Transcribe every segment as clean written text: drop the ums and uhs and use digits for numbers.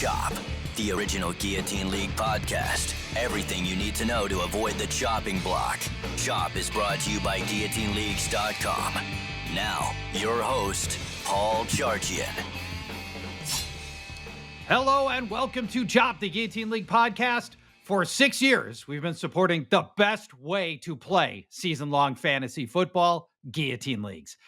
Chop, the original Guillotine League podcast. Everything you need to know to avoid the chopping block. Chop is brought to you by GuillotineLeagues.com. Now, your host, Paul Charchian. Hello and welcome to Chop, the Guillotine League podcast. For 6 years, we've been supporting the best way to play season-long fantasy football, Guillotine Leagues.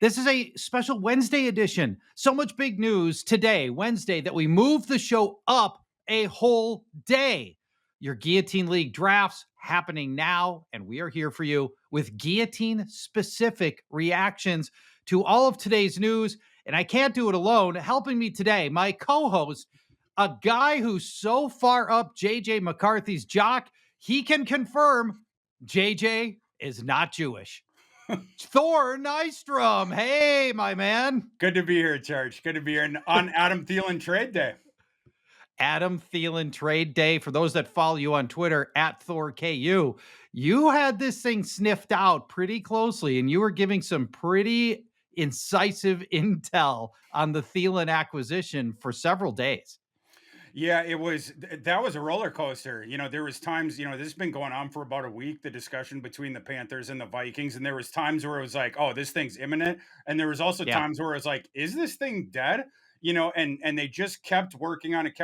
This is a special Wednesday edition. So much big news today, Wednesday, that we moved the show up a whole day. Your Guillotine League drafts happening now, and we are here for you with guillotine-specific reactions to all of today's news. And I can't do it alone. Helping me today, my co-host, a guy who's so far up JJ McCarthy's jock, he can confirm JJ is not Jewish. Thor Nystrom. Hey, my man. Good to be here, Charge. Good to be here on Adam Thielen trade day. Adam Thielen trade day. For those that follow you on Twitter, at ThorKU, you had this thing sniffed out pretty closely, and you were giving some pretty incisive intel on the Thielen acquisition for several days. Yeah, that was a roller coaster. There was times, this has been going on for about a week, the discussion between the Panthers and the Vikings. And there was times where it was like, oh, this thing's imminent. And there was also times where it was like, is this thing dead? And they just kept working on it.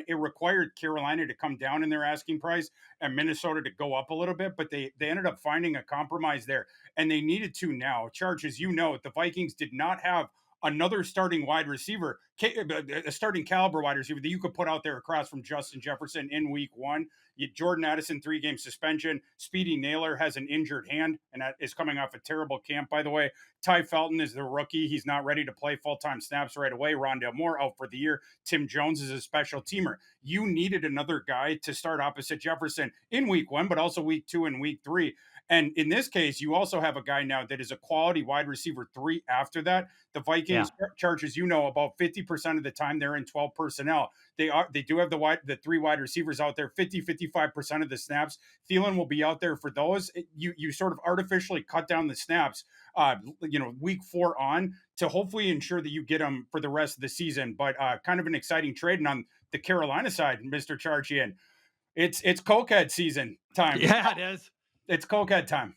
It required Carolina to come down in their asking price and Minnesota to go up a little bit, but they ended up finding a compromise there, and they needed to now. Charge, as you know, the Vikings did not have another starting wide receiver, a starting caliber wide receiver that you could put out there across from Justin Jefferson in week one. Jordan Addison, 3-game suspension. Speedy Naylor has an injured hand and that is coming off a terrible camp, by the way. Ty Felton is the rookie. He's not ready to play full-time snaps right away. Rondale Moore out for the year. Tim Jones is a special teamer. You needed another guy to start opposite Jefferson in week one, but also week two and week three. And in this case, you also have a guy now that is a quality wide receiver 3 after that. The Vikings Chargers, about 50% of the time they're in 12 personnel. They do have the 3 wide receivers out there, 55% of the snaps. Thielen will be out there for those. You sort of artificially cut down the snaps, week 4 on to hopefully ensure that you get them for the rest of the season. But kind of an exciting trade. And on the Carolina side, Mr. Charchian, it's cokehead season time. Yeah, it is. It's cokehead time.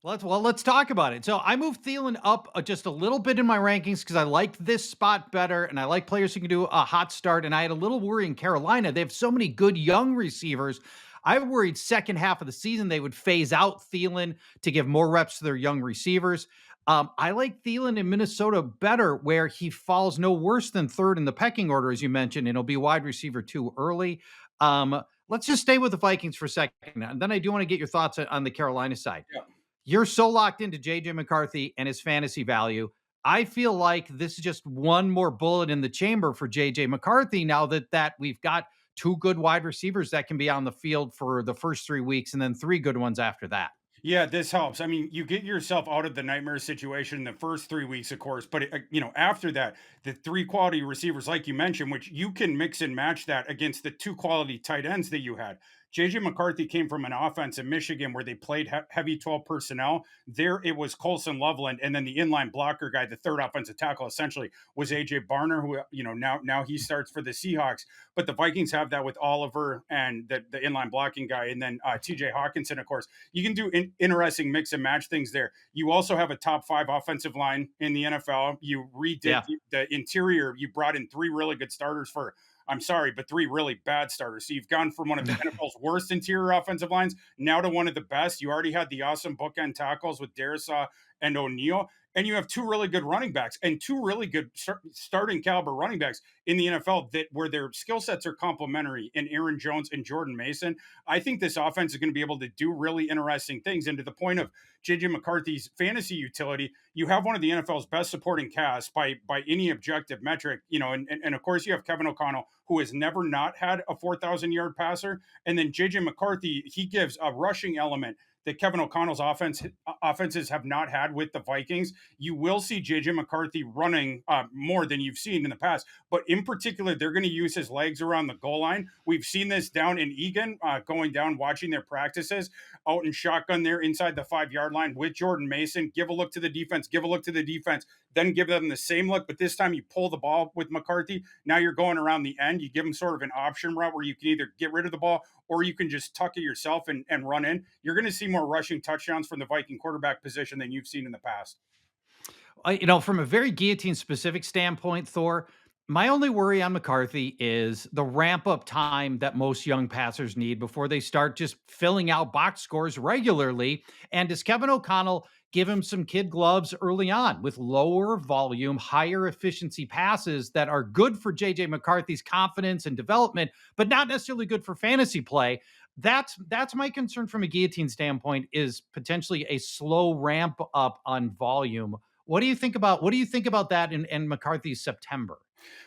Let's talk about it. So I moved Thielen up just a little bit in my rankings because I liked this spot better, and I like players who can do a hot start. And I had a little worry in Carolina. They have so many good young receivers. I worried second half of the season they would phase out Thielen to give more reps to their young receivers. I like Thielen in Minnesota better, where he falls no worse than third in the pecking order, as you mentioned, and he'll be wide receiver 2 early. Let's just stay with the Vikings for a second. And then I do want to get your thoughts on the Carolina side. Yeah. You're so locked into JJ McCarthy and his fantasy value. I feel like this is just one more bullet in the chamber for JJ McCarthy now that we've got 2 good wide receivers that can be on the field for the first 3 weeks and then 3 good ones after that. Yeah, this helps. I mean, you get yourself out of the nightmare situation in the first 3 weeks, of course, but after that, the 3 quality receivers, like you mentioned, which you can mix and match that against the 2 quality tight ends that you had. JJ McCarthy came from an offense in Michigan where they played heavy 12 personnel. There it was Colson Loveland, and then the inline blocker guy, the third offensive tackle, essentially was AJ Barner, who now he starts for the Seahawks. But the Vikings have that with Oliver and the inline blocking guy, and then TJ Hawkinson, of course. You can do interesting mix and match things there. You also have a top 5 offensive line in the NFL. You redid the interior. You brought in 3 really good starters for, I'm sorry, but 3 really bad starters. So you've gone from one of the NFL's worst interior offensive lines now to one of the best. You already had the awesome bookend tackles with Darisaw and O'Neal. And you have 2 really good running backs and 2 really good starting caliber running backs in the NFL where their skill sets are complementary in Aaron Jones and Jordan Mason. I think this offense is going to be able to do really interesting things. And to the point of JJ McCarthy's fantasy utility, you have one of the NFL's best supporting casts by any objective metric, and of course you have Kevin O'Connell, who has never not had a 4,000-yard passer. And then JJ McCarthy, he gives a rushing element that Kevin O'Connell's offenses have not had with the Vikings. You will see JJ McCarthy running more than you've seen in the past, but in particular, they're going to use his legs around the goal line. We've seen this down in Egan, going down, watching their practices, out in shotgun there inside the 5-yard line with Jordan Mason. Give a look to the defense, then give them the same look, but this time you pull the ball with McCarthy. Now you're going around the end. You give him sort of an option route where you can either get rid of the ball or you can just tuck it yourself and run in. You're going to see more rushing touchdowns from the Viking quarterback position than you've seen in the past. From a very guillotine specific standpoint, Thor, my only worry on McCarthy is the ramp up time that most young passers need before they start just filling out box scores regularly. And does Kevin O'Connell give him some kid gloves early on with lower volume, higher efficiency passes that are good for JJ McCarthy's confidence and development, but not necessarily good for fantasy play? That's my concern from a guillotine standpoint, is potentially a slow ramp up on volume. What do you think about that in McCarthy's September?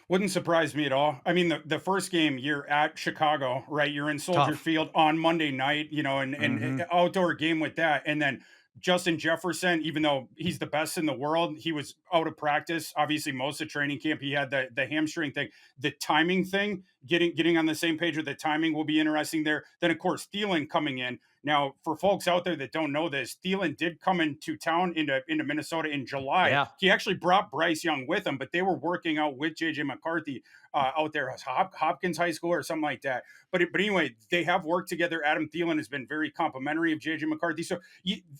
Wouldn't surprise me at all. I mean, the first game, you're at Chicago, right? You're in Soldier Tough. Field on Monday night, and Mhm. outdoor game with that. And then Justin Jefferson, even though he's the best in the world, he was out of practice. Obviously, most of training camp, he had the hamstring thing, the timing thing, getting on the same page with the timing will be interesting there. Then, of course, Thielen coming in. Now, for folks out there that don't know this, Thielen did come into town into Minnesota in July. Yeah. He actually brought Bryce Young with him, but they were working out with JJ McCarthy out there at Hopkins High School or something like that. But anyway, they have worked together. Adam Thielen has been very complimentary of JJ McCarthy. So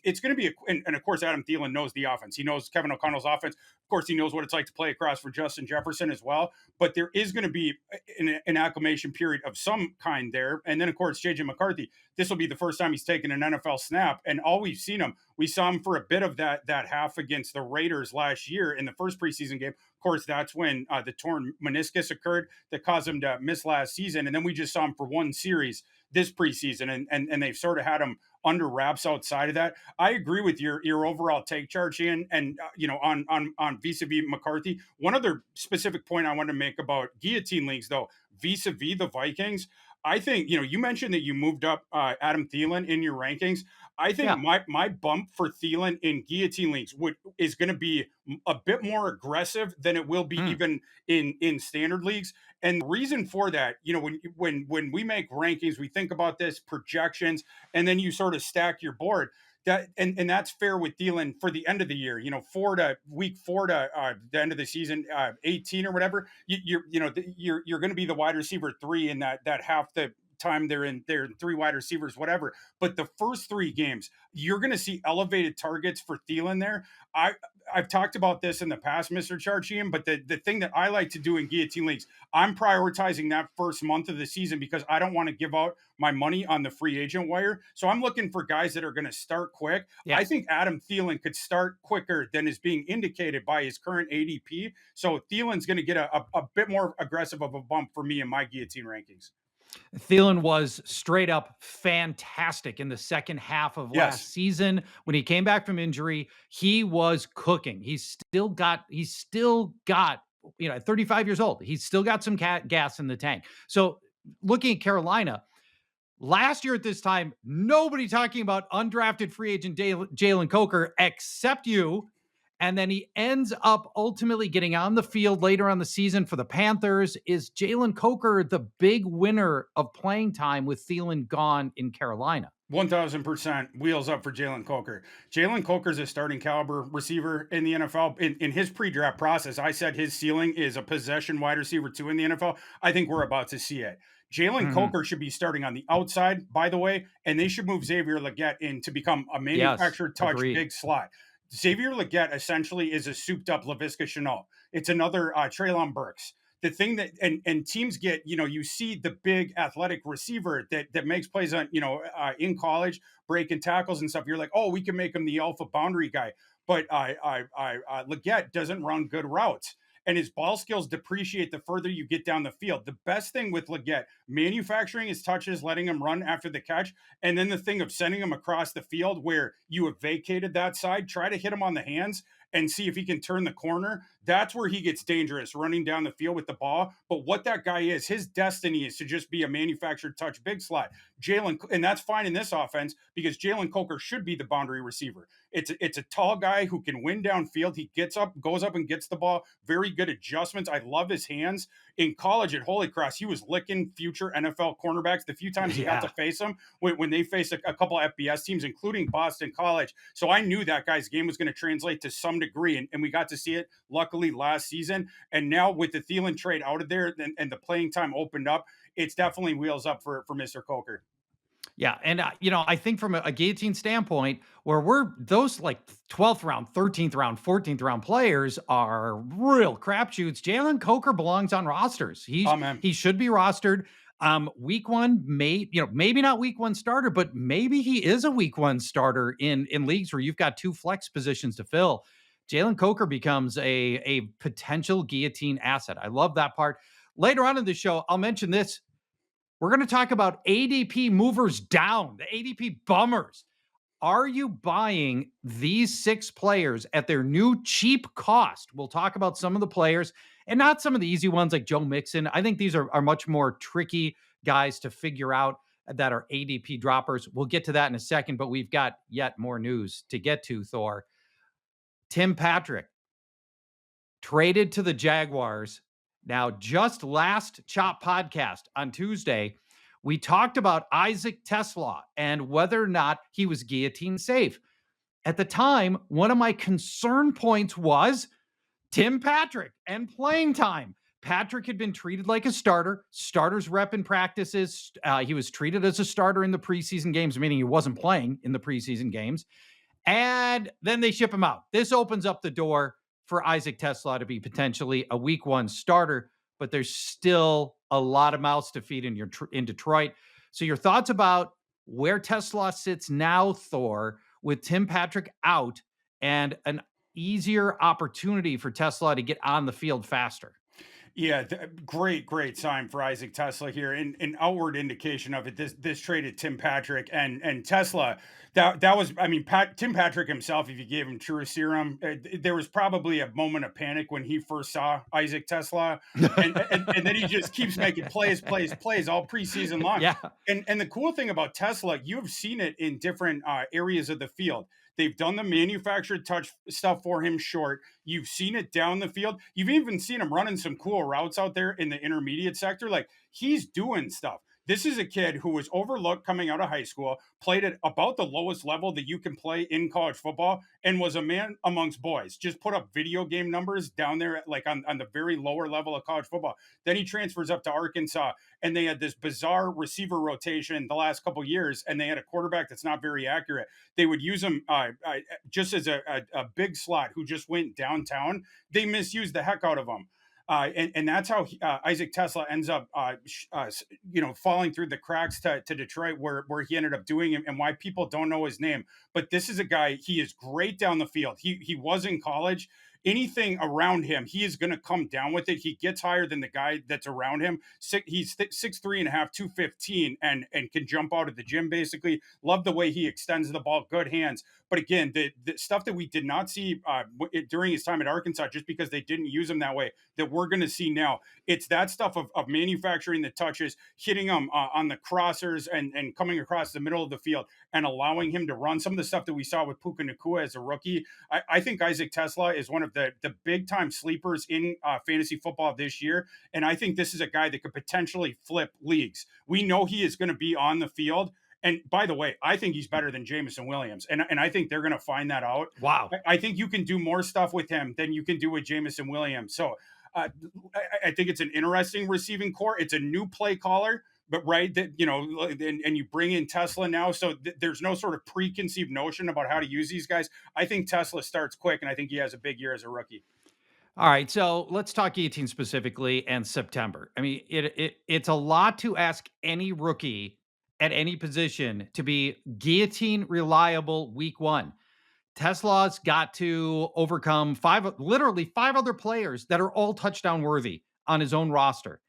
it's going to be, and of course, Adam Thielen knows the offense. He knows Kevin O'Connell's offense. Of course, he knows what it's like to play across for Justin Jefferson as well. But there is going to be an acclimation period of some kind there. And then, of course, JJ McCarthy, this will be the first time he's taken an NFL snap. And all we've seen him, we saw him for a bit of that half against the Raiders last year in the first preseason game. Of course, that's when the torn meniscus occurred that caused him to miss last season. And then we just saw him for one series this preseason, and they've sort of had him under wraps outside of that. I agree with your overall take, Charchian, and on vis-a-vis McCarthy. One other specific point I want to make about guillotine leagues, though, vis-a-vis the Vikings. I think, you mentioned that you moved up Adam Thielen in your rankings. I think my bump for Thielen in guillotine leagues is going to be a bit more aggressive than it will be even in standard leagues. And the reason for that, when we make rankings, we think about this projections, and then you sort of stack your board. That and that's fair with Thielen for the end of the year. Week 4 to the end of the season, 18 or whatever. You're going to be the wide receiver 3 in that half the time they're in 3 wide receivers, whatever. But the first 3 games, you're going to see elevated targets for Thielen there. I've talked about this in the past, Mr. Charchian, but the thing that I like to do in guillotine leagues, I'm prioritizing that first month of the season because I don't want to give out my money on the free agent wire. So I'm looking for guys that are going to start quick. Yes. I think Adam Thielen could start quicker than is being indicated by his current ADP. So Thielen's going to get a bit more aggressive of a bump for me in my guillotine rankings. Thielen was straight up fantastic in the second half of last season. When he came back from injury, he was cooking. He's still got, at 35 years old, he's still got some gas in the tank. So looking at Carolina, last year at this time, nobody talking about undrafted free agent Jaylen Coker except you. And then he ends up ultimately getting on the field later on the season for the Panthers. Is Jaylen Coker the big winner of playing time with Thielen gone in Carolina? 1,000% wheels up for Jaylen Coker. Jaylen Coker's a starting caliber receiver in the NFL. In his pre-draft process, I said his ceiling is a possession wide receiver 2 in the NFL. I think we're about to see it. Jaylen Coker should be starting on the outside, by the way, and they should move Xavier Legette in to become a manufactured touch big slot. Xavier Legette essentially is a souped-up Laviska Shenault. It's another Treylon Burks. The thing that and teams get, you see the big athletic receiver that makes plays on, in college, breaking tackles and stuff. You're like, oh, we can make him the alpha boundary guy. But Legette doesn't run good routes. And his ball skills depreciate the further you get down the field. The best thing with Legette, manufacturing his touches, letting him run after the catch, and then the thing of sending him across the field where you have vacated that side, try to hit him on the hands and see if he can turn the corner, that's where he gets dangerous, running down the field with the ball. But what that guy is, his destiny is to just be a manufactured touch big slot. And that's fine in this offense because Jaylen Coker should be the boundary receiver. It's a tall guy who can win downfield. He gets up, goes up and gets the ball. Very good adjustments. I love his hands. In college at Holy Cross, he was licking future NFL cornerbacks the few times he got to face them when they faced a couple of FBS teams, including Boston College. So I knew that guy's game was going to translate to some degree, and we got to see it, luckily, last season. And now with the Thielen trade out of there and the playing time opened up, it's definitely wheels up for Mr. Coker. Yeah. And, I think from a guillotine standpoint, where we're those like 12th round, 13th round, 14th round players are real crapshoots. Jaylen Coker belongs on rosters. He should be rostered. Week one, maybe not week one starter, but maybe he is a week one starter in leagues where you've got two flex positions to fill. Jaylen Coker becomes a potential guillotine asset. I love that part. Later on in the show, I'll mention this. We're going to talk about ADP movers down, the ADP bummers. Are you buying these 6 players at their new cheap cost? We'll talk about some of the players and not some of the easy ones like Joe Mixon. I think these are much more tricky guys to figure out that are ADP droppers. We'll get to that in a second, but we've got yet more news to get to, Thor. Tim Patrick traded to the Jaguars. Now, just last Chop podcast on Tuesday, we talked about Isaac Teslaa and whether or not he was guillotine safe. At the time, one of my concern points was Tim Patrick and playing time. Patrick had been treated like a starter, starters rep in practices. He was treated as a starter in the preseason games, meaning he wasn't playing in the preseason games. And then they ship him out. This opens up the door for Isaac Teslaa to be potentially a week one starter, but there's still a lot of mouths to feed in Detroit. So your thoughts about where Teslaa sits now, Thor, with Tim Patrick out and an easier opportunity for Teslaa to get on the field faster? Yeah, great sign for Isaac Teslaa here. An outward indication of it. This traded Tim Patrick and Teslaa. That was, Tim Patrick himself. If you gave him true serum, there was probably a moment of panic when he first saw Isaac Teslaa, and then he just keeps making plays all preseason long. Yeah. And the cool thing about Teslaa, you've seen it in different areas of the field. They've done the manufactured touch stuff for him short. You've seen it down the field. You've even seen him running some cool routes out there in the intermediate sector. Like, he's doing stuff. This is a kid who was overlooked coming out of high school, played at about the lowest level that you can play in college football, and was a man amongst boys. Just put up video game numbers down there, like on the very lower level of college football. Then he transfers up to Arkansas, and they had this bizarre receiver rotation the last couple of years, and they had a quarterback that's not very accurate. They would use him just as a big slot who just went downtown. They misused the heck out of him. And that's how Isaac Teslaa ends up, falling through the cracks to Detroit, where he ended up doing it, and why people don't know his name. But this is a guy, he is great down the field. He was in college. Anything around him, he is going to come down with it. He gets higher than the guy that's around him. He's 6'3.5", 215, and can jump out of the gym, basically. Love the way he extends the ball. Good hands. But again, the stuff that we did not see during his time at Arkansas, just because they didn't use him that way, that we're going to see now. It's that stuff of manufacturing the touches, hitting them on the crossers and coming across the middle of the field and allowing him to run. Some of the stuff that we saw with Puka Nacua as a rookie. I think Isaac Teslaa is one of the big-time sleepers in fantasy football this year. And I think this is a guy that could potentially flip leagues. We know he is going to be on the field. And by the way, I think he's better than Jameson Williams. And I think they're going to find that out. Wow. I think you can do more stuff with him than you can do with Jameson Williams. So I think it's an interesting receiving core. It's a new play caller, but and you bring in Teslaa now. So there's no sort of preconceived notion about how to use these guys. I think Teslaa starts quick, and I think he has a big year as a rookie. All right, so let's talk guillotine specifically and September. I mean, it's a lot to ask any rookie at any position to be guillotine reliable week one. Teslaa's got to overcome literally five other players that are all touchdown worthy on his own roster.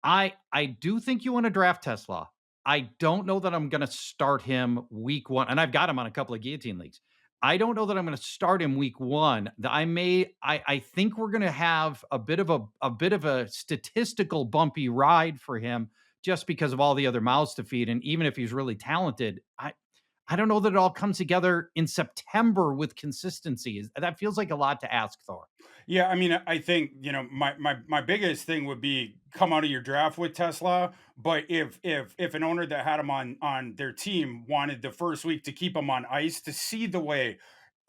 I do think you want to draft Teslaa. I don't know that I'm going to start him week one, and I've got him on a couple of guillotine leagues. I don't know that I'm going to start him week one. I think we're going to have a bit of a statistical bumpy ride for him just because of all the other mouths to feed. And even if he's really talented, I don't know that it all comes together in September with consistency. That feels like a lot to ask, Thor. Yeah, I mean, I think, my biggest thing would be come out of your draft with Teslaa. But if an owner that had him on their team wanted the first week to keep him on ice to see the way,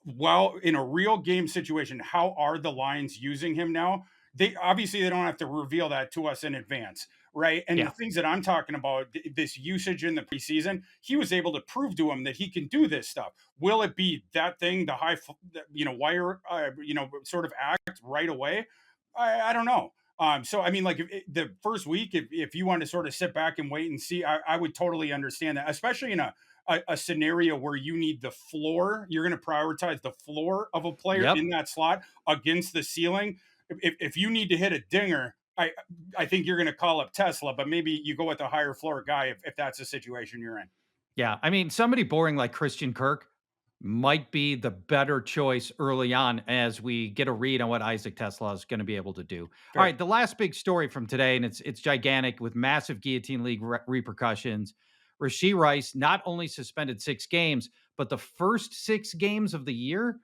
well, in a real game situation, how are the Lions using him now? They don't have to reveal that to us in advance, right? And the Yeah. things that I'm talking about, this usage in the preseason, he was able to prove to him that he can do this stuff. Will it be that thing, the wire, sort of act right away? I don't know. So I mean, like the first week, if you want to sort of sit back and wait and see, I would totally understand that, especially in a scenario where you need the floor. You're going to prioritize the floor of a player Yep. in that slot against the ceiling. If you need to hit a dinger, I think you're going to call up Teslaa, but maybe you go with a higher floor guy if that's the situation you're in. Yeah. I mean, somebody boring like Christian Kirk might be the better choice early on as we get a read on what Isaac Tesla is going to be able to do. All Fair. right, the last big story from today, and it's gigantic with massive Guillotine League repercussions. Rashee Rice not only suspended 6 games, but the first 6 games of the year,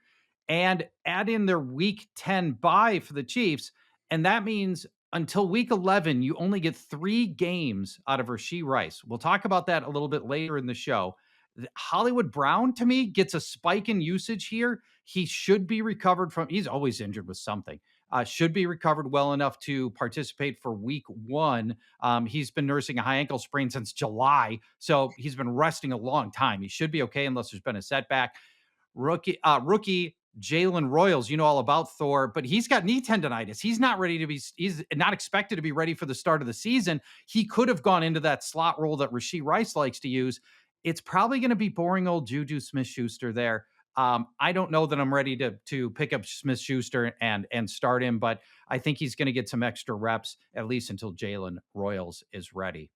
and add in their Week 10 bye for the Chiefs, and that means until Week 11, you only get 3 games out of Rashee Rice. We'll talk about that a little bit later in the show. Hollywood Brown, to me, gets a spike in usage here. He should be recovered from, he's always injured with something, should be recovered well enough to participate for week one. He's been nursing a high ankle sprain since July, so he's been resting a long time. He should be okay unless there's been a setback. Rookie Jaylen Royals, you know all about Thor, but he's got knee tendonitis. He's not expected to be ready for the start of the season. He could have gone into that slot role that Rashee Rice likes to use. It's probably going to be boring old Juju Smith-Schuster there. I don't know that I'm ready to pick up Smith-Schuster and start him, but I think he's going to get some extra reps at least until Jaylen Royals is ready.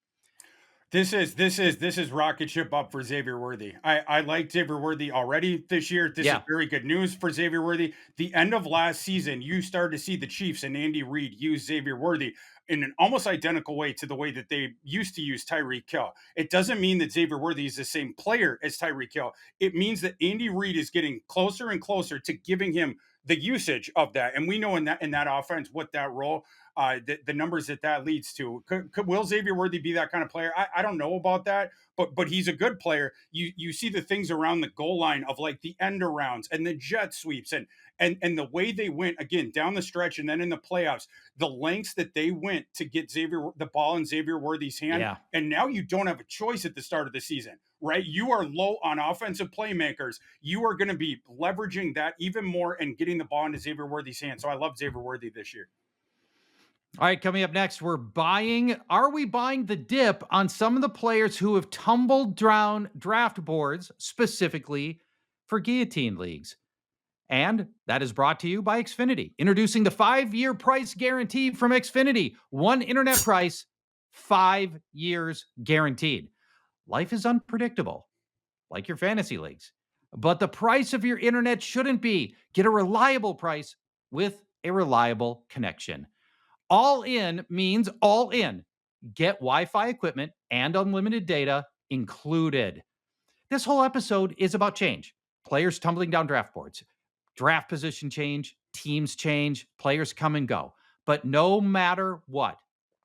This is rocket ship up for Xavier Worthy. I like Xavier Worthy already this year. This is Yeah. very good news for Xavier Worthy. The end of last season, you started to see the Chiefs and Andy Reid use Xavier Worthy in an almost identical way to the way that they used to use Tyreek Hill. It doesn't mean that Xavier Worthy is the same player as Tyreek Hill. It means that Andy Reid is getting closer and closer to giving him the usage of that. And we know in that offense what that role, the numbers that leads to. Will Xavier Worthy be that kind of player? I don't know about that, but he's a good player. You see the things around the goal line of like the end arounds and the jet sweeps and the way they went again down the stretch and then in the playoffs, the lengths that they went to get the ball in Xavier Worthy's hand. Yeah. And now you don't have a choice at the start of the season, right? You are low on offensive playmakers. You are going to be leveraging that even more and getting the ball into Xavier Worthy's hand. So I love Xavier Worthy this year. All right, coming up next, are we buying the dip on some of the players who have tumbled down draft boards specifically for guillotine leagues? And that is brought to you by Xfinity, introducing the 5-year price guarantee from Xfinity. One internet price, 5 years guaranteed. Life is unpredictable, like your fantasy leagues, but the price of your internet shouldn't be. Get a reliable price with a reliable connection. All in means all in. Get Wi-Fi equipment and unlimited data included. This whole episode is about change. Players tumbling down draft boards. Draft position change, teams change, players come and go. But no matter what,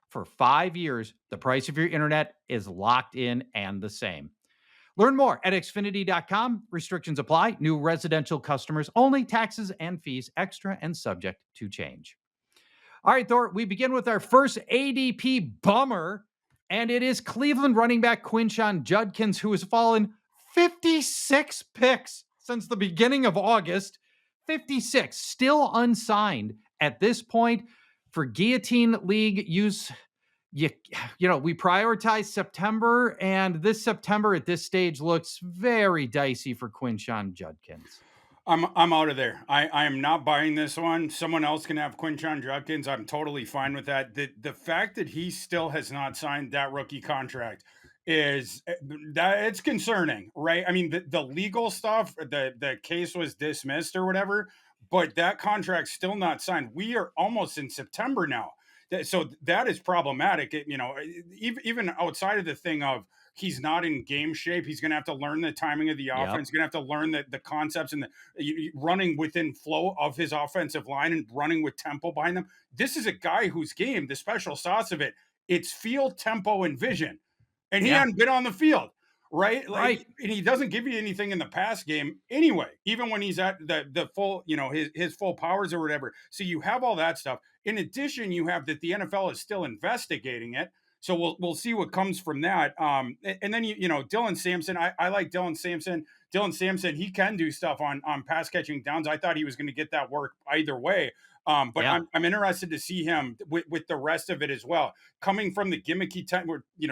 for 5 years, the price of your internet is locked in and the same. Learn more at Xfinity.com. Restrictions apply. New residential customers only. Taxes and fees extra and subject to change. All right, Thor, we begin with our first ADP bummer, and it is Cleveland running back Quinshon Judkins, who has fallen 56 picks since the beginning of August. 56, still unsigned at this point. For Guillotine League use, we prioritize September, and this September at this stage looks very dicey for Quinshon Judkins. I'm out of there. I am not buying this one. Someone else can have Quinshon Judkins. I'm totally fine with that. The fact that he still has not signed that rookie contract is that it's concerning, right? I mean, the legal stuff, the case was dismissed or whatever, but that contract's still not signed. We are almost in September now. So that is problematic. Even outside of the thing of he's not in game shape, he's going to have to learn the timing of the offense. He's going to have to learn the concepts and running within flow of his offensive line and running with tempo behind them. This is a guy whose game, the special sauce of it, it's field tempo and vision, and he hadn't been on the field. Right. Right. And he doesn't give you anything in the pass game anyway, even when he's at the full, his full powers or whatever. So you have all that stuff. In addition, you have that the NFL is still investigating it. So we'll see what comes from that. And then Dylan Sampson. I like Dylan Sampson. Dylan Sampson, he can do stuff on pass catching downs. I thought he was going to get that work either way. But I'm interested to see him with the rest of it as well. Coming from the gimmicky,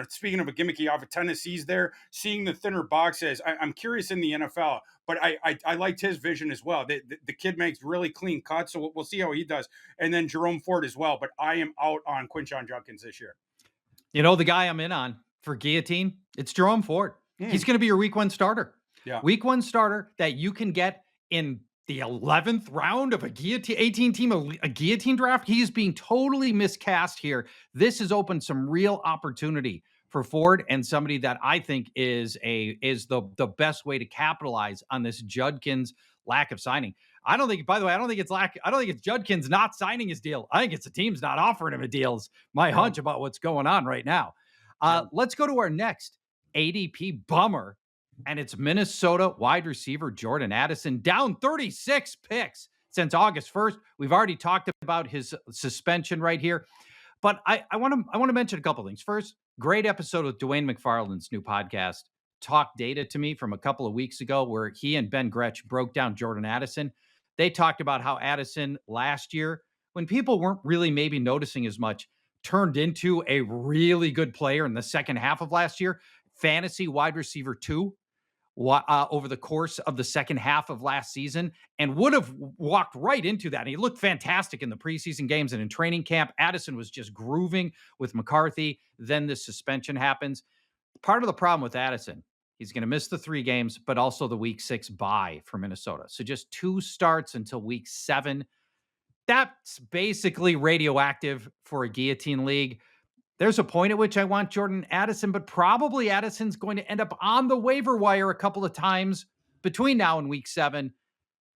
speaking of a gimmicky off of Tennessee's there, seeing the thinner boxes, I'm curious in the NFL, but I liked his vision as well. The kid makes really clean cuts, so we'll see how he does. And then Jerome Ford as well, but I am out on Quinshon Judkins this year. The guy I'm in on for Guillotine, it's Jerome Ford. He's going to be your week 1 starter. Yeah. Week 1 starter that you can get in the 11th round of a Guillotine 18-team a Guillotine draft. He's being totally miscast here. This has opened some real opportunity for Ford, and somebody that I think is the best way to capitalize on this Judkins lack of signing. I don't think it's Judkins not signing his deal. I think it's the team's not offering him a deal. Is my hunch about what's going on right now. Let's go to our next ADP bummer. And it's Minnesota wide receiver Jordan Addison, down 36 picks since August 1st. We've already talked about his suspension right here. But I want to mention a couple things. First, great episode with Dwayne McFarland's new podcast, Talk Data to Me, from a couple of weeks ago, where he and Ben Gretsch broke down Jordan Addison. They talked about how Addison last year, when people weren't really maybe noticing as much, turned into a really good player in the second half of last year. Fantasy wide receiver 2. Over the course of the second half of last season, and would have walked right into that. And he looked fantastic in the preseason games and in training camp. Addison was just grooving with McCarthy. Then the suspension happens. Part of the problem with Addison, he's going to miss the 3 games, but also the week 6 bye for Minnesota. So just 2 starts until week 7. That's basically radioactive for a Guillotine league. There's a point at which I want Jordan Addison, but probably Addison's going to end up on the waiver wire a couple of times between now and week 7,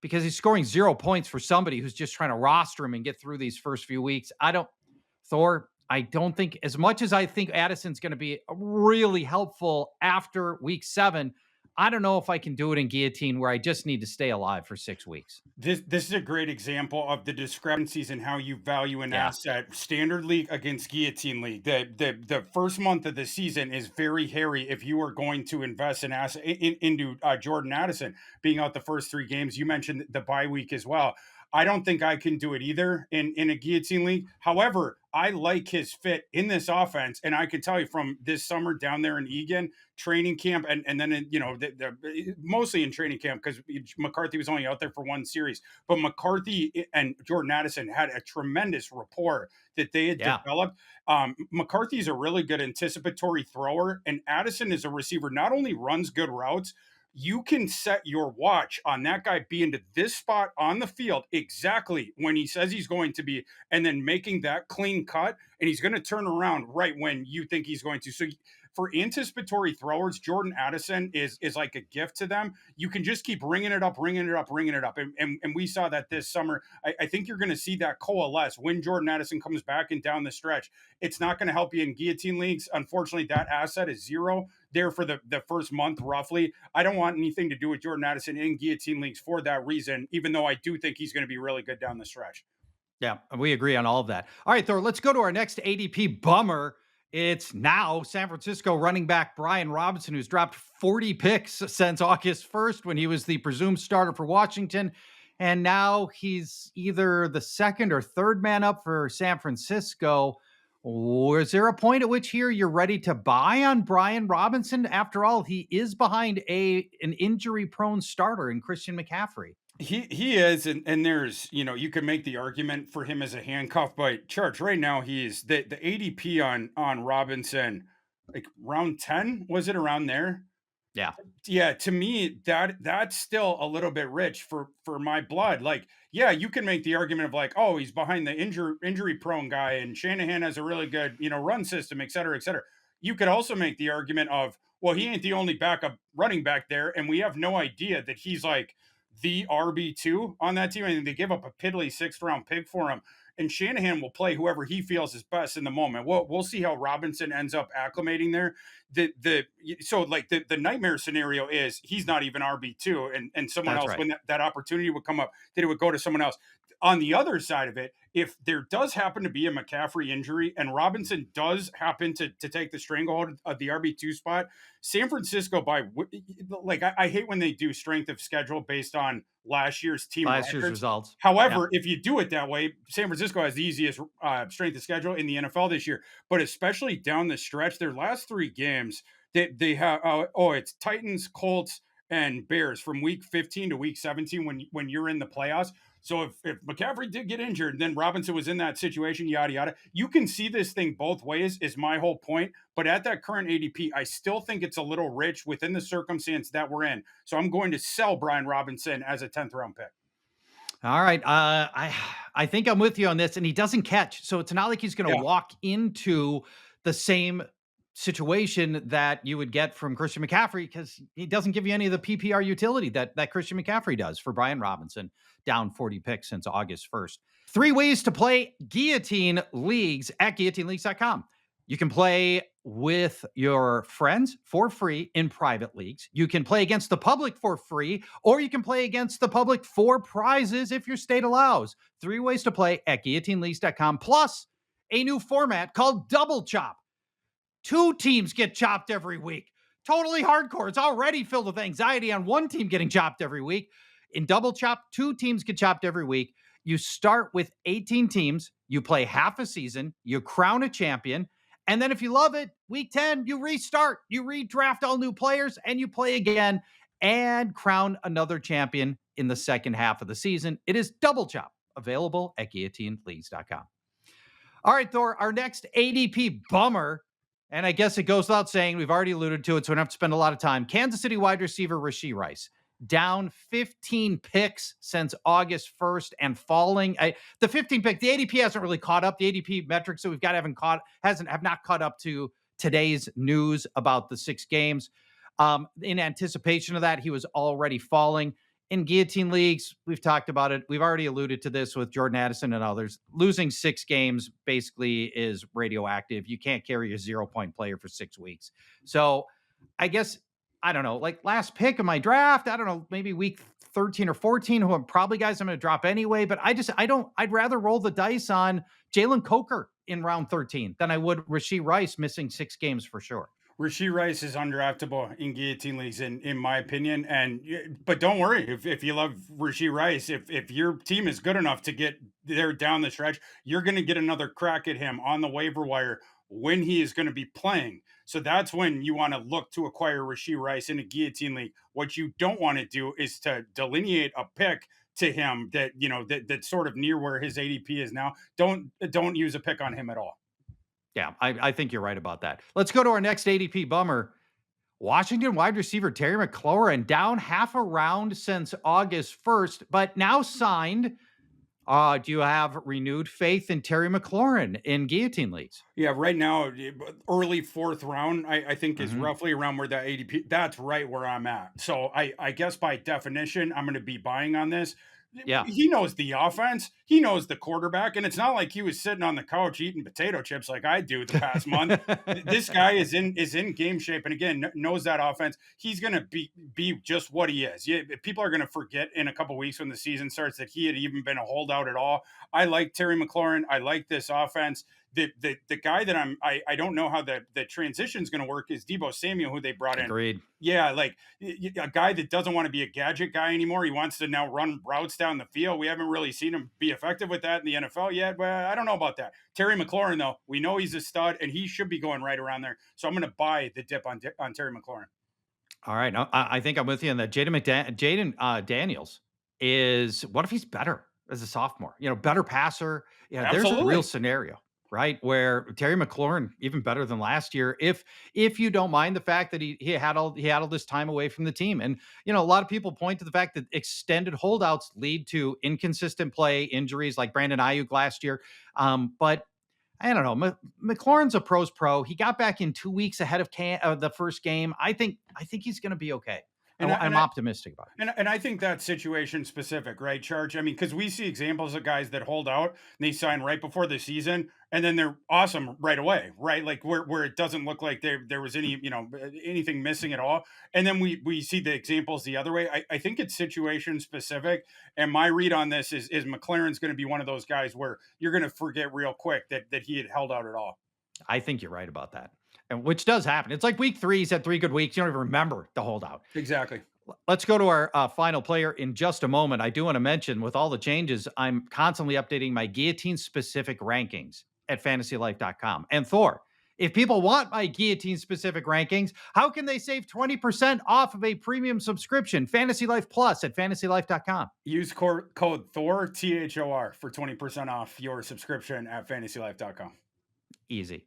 because he's scoring 0 points for somebody who's just trying to roster him and get through these first few weeks. I don't think, as much as I think Addison's going to be really helpful after week 7, I don't know if I can do it in Guillotine, where I just need to stay alive for 6 weeks. This is a great example of the discrepancies in how you value an asset. Standard league against Guillotine league. The first month of the season is very hairy if you are going to invest an asset into Jordan Addison being out the first 3 games. You mentioned the bye week as well. I don't think I can do it either in a Guillotine league. However, I like his fit in this offense, and I can tell you from this summer down there in Egan, training camp, and then mostly in training camp, because McCarthy was only out there for 1 series. But McCarthy and Jordan Addison had a tremendous rapport that they had developed. McCarthy's a really good anticipatory thrower, and Addison is a receiver, not only runs good routes. You can set your watch on that guy being to this spot on the field exactly when he says he's going to be, and then making that clean cut, and he's going to turn around right when you think he's going to. So for anticipatory throwers, Jordan Addison is like a gift to them. You can just keep ringing it up. And we saw that this summer. I think you're going to see that coalesce when Jordan Addison comes back and down the stretch. It's not going to help you in Guillotine leagues. Unfortunately, that asset is 0 there for the first month, roughly. I don't want anything to do with Jordan Addison in Guillotine leagues for that reason, even though I do think he's going to be really good down the stretch. Yeah, we agree on all of that. All right, Thor, let's go to our next ADP bummer. It's now San Francisco running back Brian Robinson, who's dropped 40 picks since August 1st when he was the presumed starter for Washington. And now he's either the second or third man up for San Francisco. Is there a point at which here you're ready to buy on Brian Robinson? After all, he is behind an injury-prone starter in Christian McCaffrey. He is, and there's, you can make the argument for him as a handcuff, but Charge, right now he's the ADP on Robinson like round 10, was it around there? Yeah. Yeah, to me, that's still a little bit rich for my blood. Like, yeah, you can make the argument of like, oh, he's behind the injury prone guy, and Shanahan has a really good, run system, et cetera, et cetera. You could also make the argument of, well, he ain't the only backup running back there, and we have no idea that he's like the RB2 on that team. I mean, they give up a piddly 6th-round pick for him. And Shanahan will play whoever he feels is best in the moment. We'll see how Robinson ends up acclimating there. The nightmare scenario is he's not even RB2, and someone That's else, right. when that opportunity would come up, that it would go to someone else. On the other side of it, if there does happen to be a McCaffrey injury and Robinson does happen to take the stranglehold of the RB2 spot, San Francisco, I hate when they do strength of schedule based on last year's team Last year's records. results. Yeah. However, if you do it that way, San Francisco has the easiest strength of schedule in the NFL this year. But especially down the stretch, their last 3 games, they have it's Titans, Colts, and Bears from week 15 to week 17 when you're in the playoffs. So if McCaffrey did get injured, then Robinson was in that situation, yada yada. You can see this thing both ways, is my whole point. But at that current ADP, I still think it's a little rich within the circumstance that we're in. So I'm going to sell Brian Robinson as a 10th round pick. All right. I think I'm with you on this, and he doesn't catch. So it's not like he's going to walk into the same situation that you would get from Christian McCaffrey, because he doesn't give you any of the PPR utility that Christian McCaffrey does for Brian Robinson, down 40 picks since August 1st. 3 ways to play Guillotine Leagues at guillotineleagues.com. You can play with your friends for free in private leagues. You can play against the public for free, or you can play against the public for prizes if your state allows. 3 ways to play at guillotineleagues.com, plus a new format called Double Chop. 2 teams get chopped every week. Totally hardcore. It's already filled with anxiety on one team getting chopped every week. In Double Chop, 2 teams get chopped every week. You start with 18 teams. You play half a season. You crown a champion. And then if you love it, week 10, you restart. You redraft all new players, and you play again and crown another champion in the second half of the season. It is Double Chop, available at guillotineleagues.com. All right, Thor, our next ADP bummer, and I guess it goes without saying, we've already alluded to it, so we don't have to spend a lot of time. Kansas City wide receiver Rashee Rice, down 15 picks since August 1st and falling. The 15 pick, the ADP hasn't really caught up. The ADP metrics that we've got have not caught up to today's news about the 6 games. In anticipation of that, he was already falling. In Guillotine Leagues, we've talked about it. We've already alluded to this with Jordan Addison and others. Losing 6 games basically is radioactive. You can't carry a 0-point player for 6 weeks. So I guess, I don't know, like last pick of my draft, I don't know, maybe week 13 or 14, who are probably guys I'm going to drop anyway. But I'd rather roll the dice on Jaylen Coker in round 13 than I would Rashee Rice missing 6 games for sure. Rashee Rice is undraftable in Guillotine Leagues, in my opinion. But don't worry, if you love Rashee Rice, if your team is good enough to get there down the stretch, you're going to get another crack at him on the waiver wire when he is going to be playing. So that's when you want to look to acquire Rashee Rice in a Guillotine League. What you don't want to do is to delineate a pick to him that's sort of near where his ADP is now. Don't use a pick on him at all. Yeah, I think you're right about that. Let's go to our next ADP bummer. Washington wide receiver Terry McLaurin, down half a round since August 1st, but now signed. Do you have renewed faith in Terry McLaurin in Guillotine Leagues? Yeah, right now, early 4th round, I think is roughly around where that ADP, that's right where I'm at. So I guess by definition, I'm going to be buying on this. Yeah. He knows the offense. He knows the quarterback. And it's not like he was sitting on the couch eating potato chips like I do the past month. This guy is in game shape. And again, knows that offense. He's going to be just what he is. Yeah, people are going to forget in a couple of weeks when the season starts that he had even been a holdout at all. I like Terry McLaurin. I like this offense. The guy that I don't know how the transition is going to work is Deebo Samuel, who they brought in. Agreed. Yeah, like a guy that doesn't want to be a gadget guy anymore. He wants to now run routes down the field. We haven't really seen him be effective with that in the NFL yet, but I don't know about that. Terry McLaurin, though, we know he's a stud, and he should be going right around there. So I'm going to buy the dip on Terry McLaurin. All right. I think I'm with you on that. Jaden Daniels is, what if he's better as a sophomore? Better passer. Yeah, Absolutely. There's a real scenario. right? Where Terry McLaurin, even better than last year, if you don't mind the fact that he had all this time away from the team. And a lot of people point to the fact that extended holdouts lead to inconsistent play, injuries like Brandon Ayuk last year. But I don't know. McLaurin's a pro's pro. He got back in 2 weeks ahead of the first game. I think he's going to be okay. I'm optimistic about it. And I think that's situation specific, right, Charge? I mean, because we see examples of guys that hold out and they sign right before the season, and then they're awesome right away, right? Like where it doesn't look like there was any anything missing at all. And then we see the examples the other way. I think it's situation specific. And my read on this is McLaurin's going to be one of those guys where you're going to forget real quick that he had held out at all. I think you're right about that. And which does happen. It's like week 3, he's had 3 good weeks. You don't even remember the holdout. Exactly. Let's go to our final player in just a moment. I do want to mention, with all the changes, I'm constantly updating my guillotine-specific rankings at fantasylife.com. And Thor, if people want my guillotine-specific rankings, how can they save 20% off of a premium subscription, Fantasy Life Plus, at fantasylife.com? Use code Thor, THOR, for 20% off your subscription at fantasylife.com. Easy.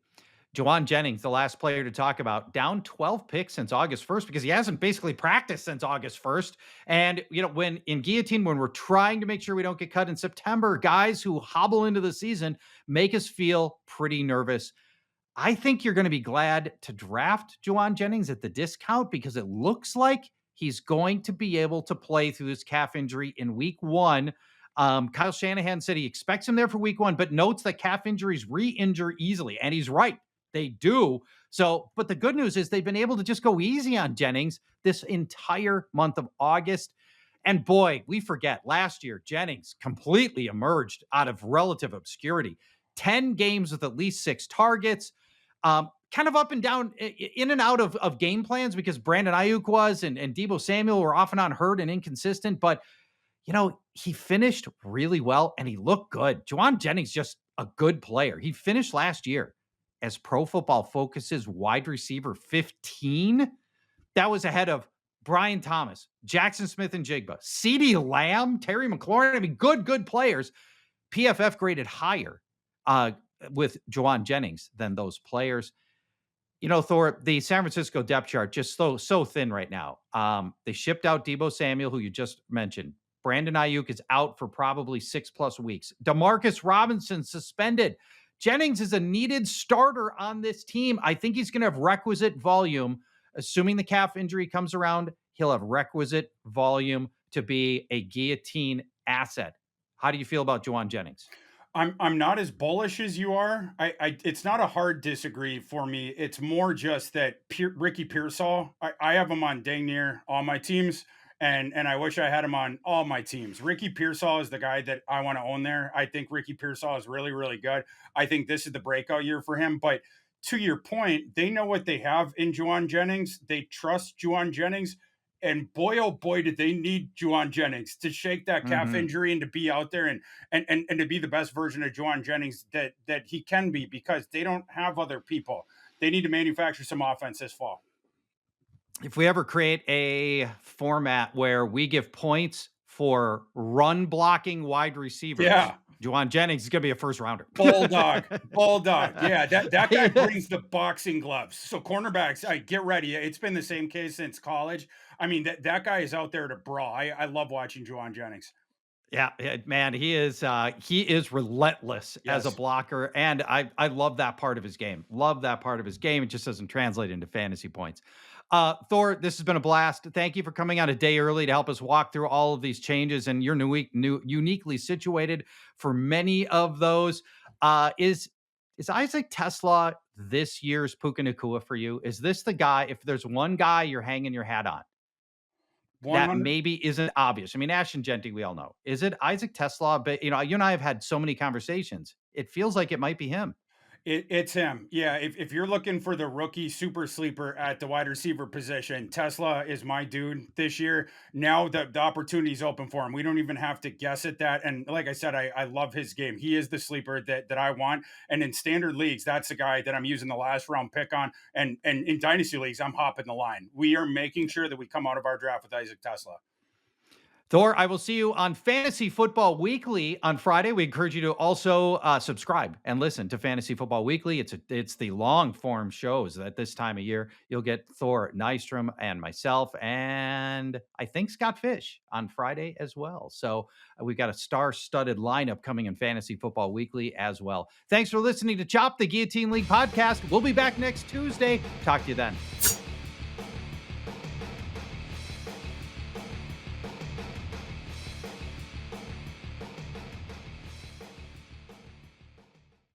Jauan Jennings, the last player to talk about, down 12 picks since August 1st because he hasn't basically practiced since August 1st. And, when in Guillotine, when we're trying to make sure we don't get cut in September, guys who hobble into the season make us feel pretty nervous. I think you're going to be glad to draft Jauan Jennings at the discount because it looks like he's going to be able to play through this calf injury in week 1. Kyle Shanahan said he expects him there for week 1, but notes that calf injuries re-injure easily. And he's right. They do. So, but the good news is they've been able to just go easy on Jennings this entire month of August. And boy, we forget last year, Jennings completely emerged out of relative obscurity. 10 games with at least 6 targets, kind of up and down, in and out of game plans because Brandon Ayuk was and Deebo Samuel were off and on hurt and inconsistent. But, he finished really well and he looked good. Jauan Jennings, just a good player. He finished last year as Pro Football Focus's wide receiver 15. That was ahead of Brian Thomas, Jackson Smith-Njigba, CeeDee Lamb, Terry McLaurin. I mean, good players. PFF graded higher with Jauan Jennings than those players. Thor, the San Francisco depth chart just so thin right now. They shipped out Deebo Samuel, who you just mentioned. Brandon Ayuk is out for probably 6+ weeks. Demarcus Robinson suspended. Jennings is a needed starter on this team. I think he's going to have requisite volume. Assuming the calf injury comes around, he'll have requisite volume to be a guillotine asset. How do you feel about Jauan Jennings? I'm not as bullish as you are. It's not a hard disagree for me. It's more just that Ricky Pearsall, I have him on dang near all my teams. And I wish I had him on all my teams. Ricky Pearsall is the guy that I want to own there. I think Ricky Pearsall is really, really good. I think this is the breakout year for him. But to your point, they know what they have in Jauan Jennings. They trust Jauan Jennings. And boy, oh boy, did they need Jauan Jennings to shake that calf injury and to be out there and to be the best version of Jauan Jennings that he can be, because they don't have other people. They need to manufacture some offense this fall. If we ever create a format where we give points for run blocking wide receivers, Jauan Jennings is going to be a first rounder. Bulldog. Yeah, that guy brings the boxing gloves. So cornerbacks, get ready. It's been the same case since college. I mean, that guy is out there to brawl. I love watching Jauan Jennings. Yeah, man, he is relentless as a blocker, and I love that part of his game. It just doesn't translate into fantasy points. Thor, this has been a blast. Thank you for coming on a day early to help us walk through all of these changes, and you're uniquely situated for many of those. Is Isaac Teslaa this year's Puka Nacua for you? Is this the guy, if there's one guy you're hanging your hat on, 100? That maybe isn't obvious? I mean, Ashton Genty, we all know. Is it Isaac Teslaa? But, you and I have had so many conversations. It feels like it might be him. It's him. Yeah. If you're looking for the rookie super sleeper at the wide receiver position, Teslaa is my dude this year. Now the opportunity's open for him. We don't even have to guess at that. And like I said, I love his game. He is the sleeper that I want. And in standard leagues, that's the guy that I'm using the last round pick on. And in dynasty leagues, I'm hopping the line. We are making sure that we come out of our draft with Isaac Teslaa. Thor, I will see you on Fantasy Football Weekly on Friday. We encourage you to also subscribe and listen to Fantasy Football Weekly. It's the long form shows at this time of year. You'll get Thor Nystrom and myself, and I think Scott Fish on Friday as well. So we've got a star-studded lineup coming in Fantasy Football Weekly as well. Thanks for listening to Chop, the Guillotine League podcast. We'll be back next Tuesday. Talk to you then.